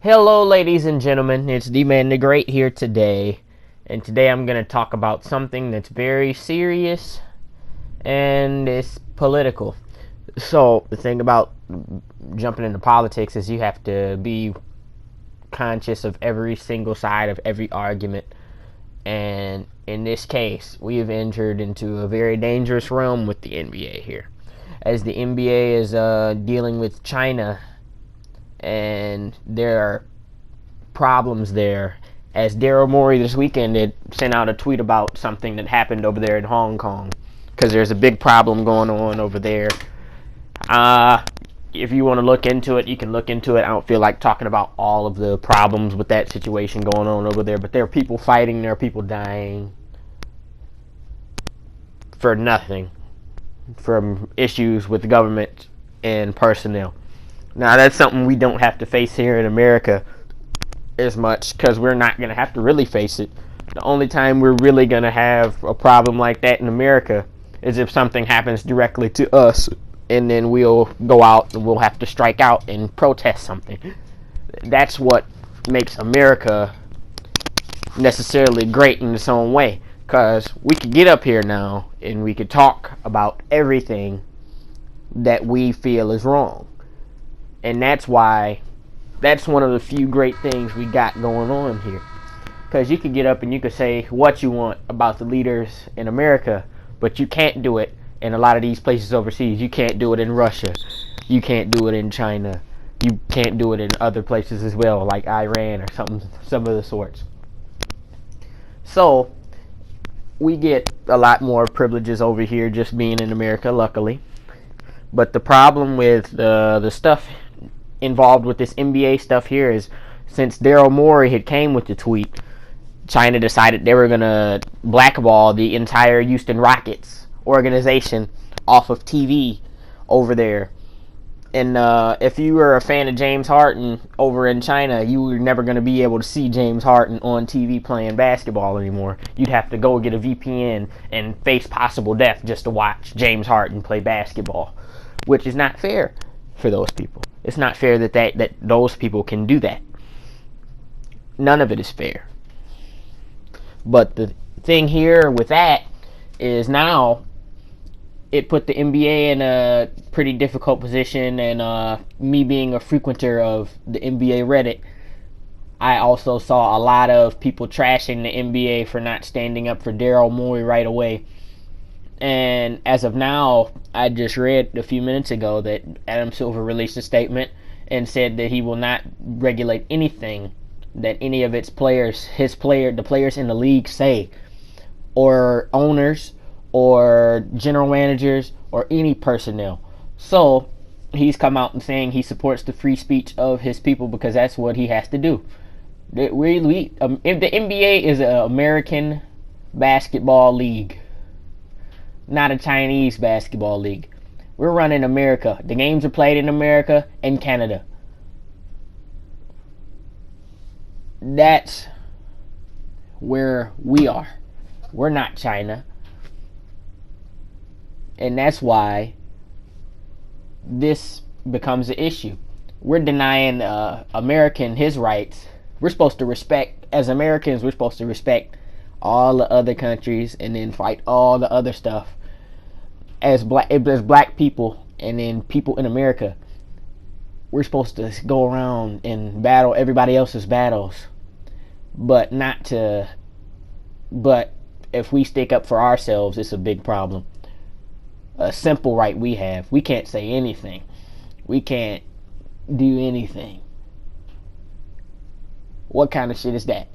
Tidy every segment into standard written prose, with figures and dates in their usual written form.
Hello, ladies and gentlemen. It's D-Man the Great here today. And today I'm going to talk about something that's very serious and it's political. So, the thing about jumping into politics is you have to be conscious of every single side of every argument. And in this case, we have entered into a very dangerous realm with the NBA here. As the NBA is dealing with China, and there are problems there. As Daryl Morey this weekend had sent out a tweet about something that happened over there in Hong Kong, because there's a big problem going on over there. If you want to look into it, you can look into it. I don't feel like talking about all of the problems with that situation going on over there, but there are people fighting, there are people dying for nothing from issues with the government and personnel. Now, that's something we don't have to face here in America as much, because we're not going to have to really face it. The only time we're really going to have a problem like that in America is if something happens directly to us, and then we'll go out and we'll have to strike out and protest something. That's what makes America necessarily great in its own way, because we could get up here now and we could talk about everything that we feel is wrong. And that's why, that's one of the few great things we got going on here. Because you could get up and you could say what you want about the leaders in America, but you can't do it in a lot of these places overseas. You can't do it in Russia. You can't do it in China. You can't do it in other places as well, like Iran or some of the sorts. So, we get a lot more privileges over here just being in America, luckily. But the problem with the stuff involved with this NBA stuff here is, since Daryl Morey had came with the tweet, China decided they were going to blackball the entire Houston Rockets organization off of TV over there. And if you were a fan of James Harden over in China, you were never going to be able to see James Harden on TV playing basketball anymore. You'd have to go get a VPN and face possible death just to watch James Harden play basketball, which is not fair for those people. It's not fair that those people can do that. None of it is fair. But the thing here with that is now it put the NBA in a pretty difficult position, and me being a frequenter of the NBA Reddit, I also saw a lot of people trashing the NBA for not standing up for Daryl Morey right away. And as of now, I just read a few minutes ago that Adam Silver released a statement and said that he will not regulate anything that any of its players, the players in the league say, or owners, or general managers, or any personnel. So, he's come out and saying he supports the free speech of his people, because that's what he has to do. If the NBA is an American basketball league, not a Chinese basketball league. We're running America. The games are played in America and Canada. That's where we are. We're not China. And that's why this becomes an issue. We're denying American his rights. We're supposed to respect, as Americans, we're supposed to respect all the other countries and then fight all the other stuff as black people, and then people in America. We're supposed to go around and battle everybody else's battles, but if we stick up for ourselves, it's a big problem. A simple right we have: we can't say anything, we can't do anything. What kind of shit is that?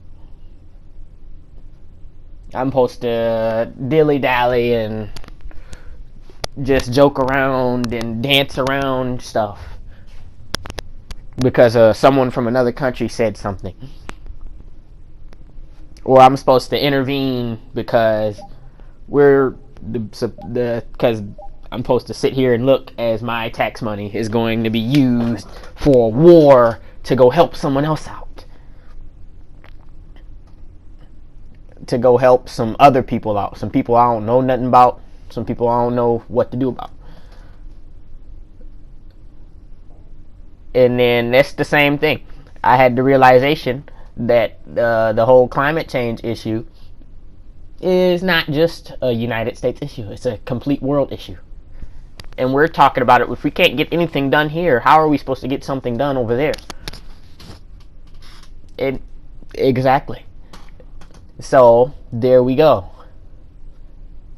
I'm supposed to dilly-dally and just joke around and dance around stuff because someone from another country said something. Or I'm supposed to intervene because because I'm supposed to sit here and look as my tax money is going to be used for a war to go help someone else out. To go help some other people out. Some people I don't know nothing about. Some people I don't know what to do about. And then that's the same thing. I had the realization that the whole climate change issue is not just a United States issue. It's a complete world issue. And we're talking about it. If we can't get anything done here, how are we supposed to get something done over there? Exactly. So there we go.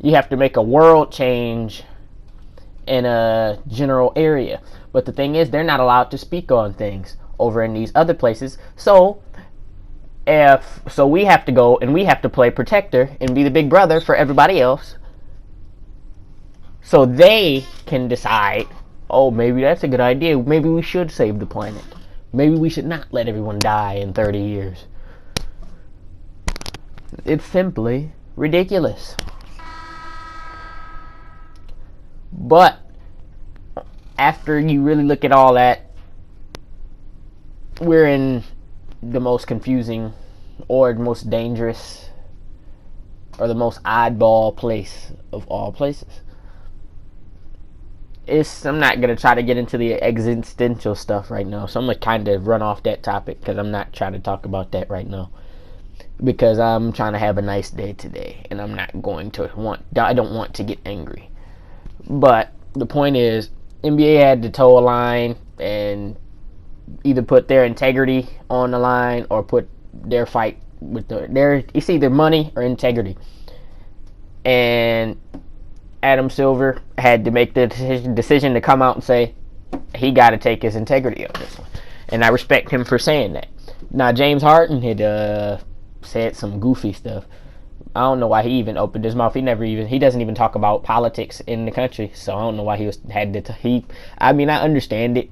You have to make a world change in a general area. But the thing is, they're not allowed to speak on things over in these other places. So we have to go and we have to play protector and be the big brother for everybody else. So they can decide, oh, maybe that's a good idea. Maybe we should save the planet. Maybe we should not let everyone die in 30 years. It's simply ridiculous. But after you really look at all that, we're in the most confusing or the most dangerous or the most oddball place of all places. I'm not going to try to get into the existential stuff right now, so I'm going to kind of run off that topic because I'm not trying to talk about that right now, because I'm trying to have a nice day today and I'm not going to I don't want to get angry. But the point is, NBA had to toe a line and either put their integrity on the line or put their fight with it's either money or integrity. And Adam Silver had to make the decision to come out and say he got to take his integrity on this one. And I respect him for saying that. Now, James Harden had said some goofy stuff. I don't know why he even opened his mouth. He doesn't even talk about politics in the country. So I don't know why I understand it.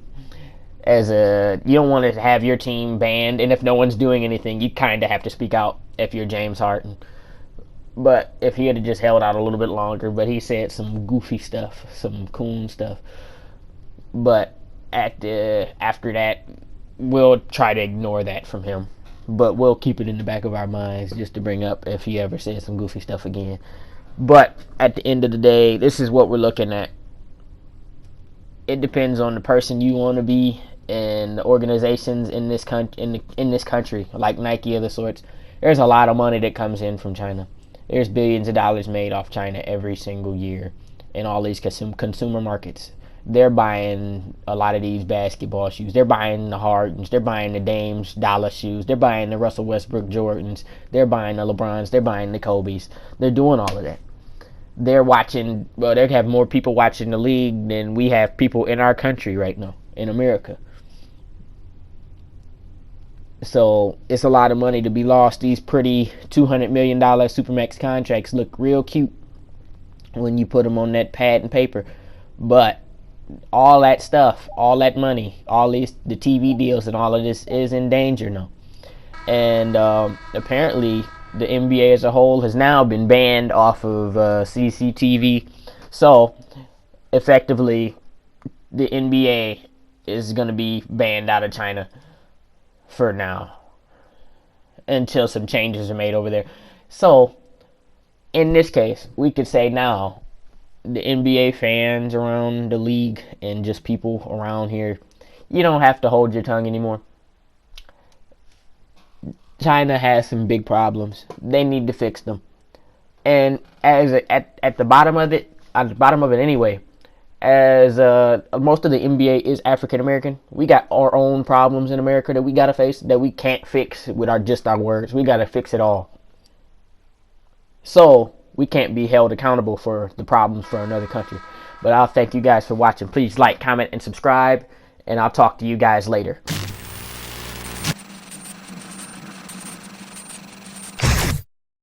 You don't want to have your team banned, and if no one's doing anything, you kind of have to speak out if you're James Harden. But if he had just held out a little bit longer, but he said some goofy stuff, some coon stuff. But after that, we'll try to ignore that from him. But we'll keep it in the back of our minds just to bring up if he ever says some goofy stuff again. But at the end of the day, this is what we're looking at. It depends on the person you want to be and the organizations in this country, like Nike or the sorts. There's a lot of money that comes in from China. There's billions of dollars made off China every single year in all these consumer markets. They're buying a lot of these basketball shoes. They're buying the Hardens. They're buying the Dame's dollar shoes. They're buying the Russell Westbrook Jordans. They're buying the LeBrons. They're buying the Kobe's. They're doing all of that. They have more people watching the league than we have people in our country right now, in America. So it's a lot of money to be lost. These pretty $200 million Supermax contracts look real cute when you put them on that pad and paper. But all that stuff, all that money, the TV deals and all of this is in danger now. And apparently the NBA as a whole has now been banned off of CCTV. So effectively the NBA is going to be banned out of China for now until some changes are made over there. So in this case, we could say now the NBA fans around the league and just people around here, you don't have to hold your tongue anymore. China has some big problems. They need to fix them. And at the bottom of it anyway, as most of the NBA is African American, we got our own problems in America that we gotta face, that we can't fix with our words. We gotta fix it all. So we can't be held accountable for the problems for another country. But I'll thank you guys for watching. Please like, comment, and subscribe, and I'll talk to you guys later.